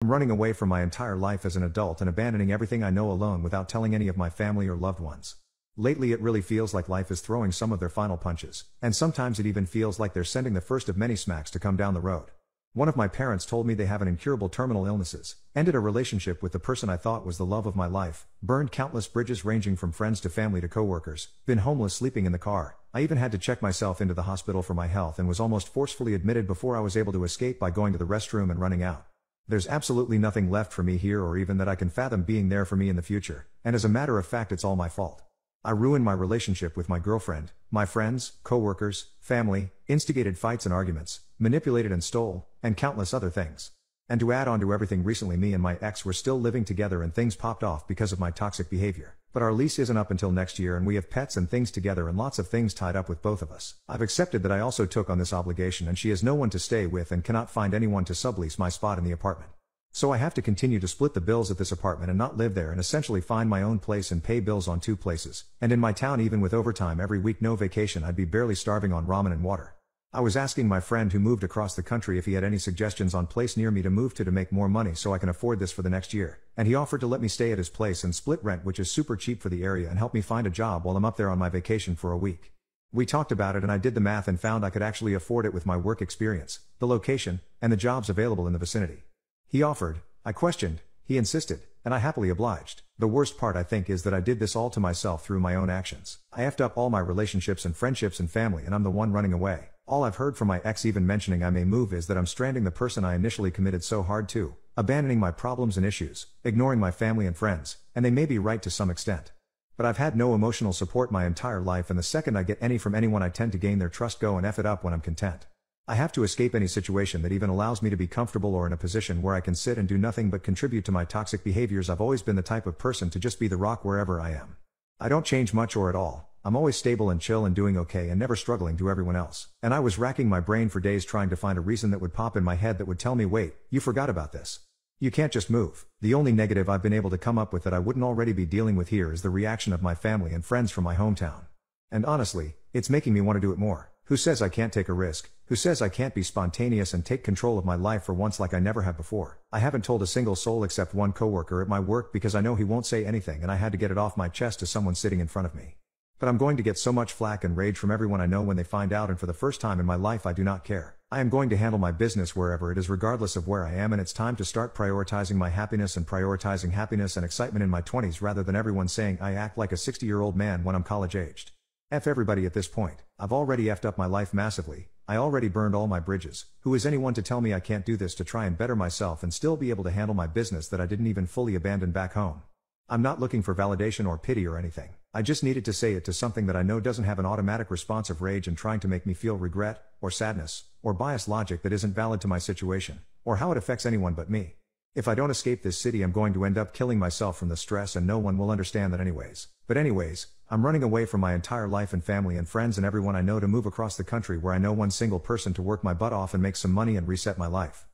I'm running away from my entire life as an adult and abandoning everything I know alone without telling any of my family or loved ones. Lately it really feels like life is throwing some of their final punches, and sometimes it even feels like they're sending the first of many smacks to come down the road. One of my parents told me they have an incurable terminal illnesses, ended a relationship with the person I thought was the love of my life, burned countless bridges ranging from friends to family to coworkers, been homeless sleeping in the car. I even had to check myself into the hospital for my health and was almost forcefully admitted before I was able to escape by going to the restroom and running out. There's absolutely nothing left for me here or even that I can fathom being there for me in the future, and as a matter of fact it's all my fault. I ruined my relationship with my girlfriend, my friends, co-workers, family, instigated fights and arguments, manipulated and stole, and countless other things. And to add on to everything, recently me and my ex were still living together and things popped off because of my toxic behavior. But our lease isn't up until next year and we have pets and things together and lots of things tied up with both of us. I've accepted that I also took on this obligation and she has no one to stay with and cannot find anyone to sublease my spot in the apartment. So I have to continue to split the bills at this apartment and not live there and essentially find my own place and pay bills on two places. And in my town, even with overtime every week, no vacation, I'd be barely starving on ramen and water. I was asking my friend who moved across the country if he had any suggestions on place near me to move to make more money so I can afford this for the next year. And he offered to let me stay at his place and split rent, which is super cheap for the area, and help me find a job while I'm up there on my vacation for a week. We talked about it and I did the math and found I could actually afford it with my work experience, the location, and the jobs available in the vicinity. He offered, I questioned, he insisted, and I happily obliged. The worst part I think is that I did this all to myself through my own actions. I effed up all my relationships and friendships and family, and I'm the one running away. All I've heard from my ex even mentioning I may move is that I'm stranding the person I initially committed so hard to, abandoning my problems and issues, ignoring my family and friends, and they may be right to some extent. But I've had no emotional support my entire life, and the second I get any from anyone I tend to gain their trust, go and F it up when I'm content. I have to escape any situation that even allows me to be comfortable or in a position where I can sit and do nothing but contribute to my toxic behaviors. I've always been the type of person to just be the rock wherever I am. I don't change much or at all. I'm always stable and chill and doing okay and never struggling to everyone else. And I was racking my brain for days trying to find a reason that would pop in my head that would tell me, wait, you forgot about this. You can't just move. The only negative I've been able to come up with that I wouldn't already be dealing with here is the reaction of my family and friends from my hometown. And honestly, it's making me want to do it more. Who says I can't take a risk? Who says I can't be spontaneous and take control of my life for once like I never have before? I haven't told a single soul except one coworker at my work because I know he won't say anything and I had to get it off my chest to someone sitting in front of me. But I'm going to get so much flack and rage from everyone I know when they find out, and for the first time in my life I do not care. I am going to handle my business wherever it is regardless of where I am, and it's time to start prioritizing my happiness and prioritizing happiness and excitement in my 20s rather than everyone saying I act like a 60-year-old man when I'm college-aged. F everybody at this point. I've already effed up my life massively. I already burned all my bridges. Who is anyone to tell me I can't do this to try and better myself and still be able to handle my business that I didn't even fully abandon back home? I'm not looking for validation or pity or anything. I just needed to say it to something that I know doesn't have an automatic response of rage and trying to make me feel regret, or sadness, or biased logic that isn't valid to my situation, or how it affects anyone but me. If I don't escape this city, I'm going to end up killing myself from the stress, and no one will understand that anyways. But anyways, I'm running away from my entire life and family and friends and everyone I know to move across the country where I know one single person to work my butt off and make some money and reset my life.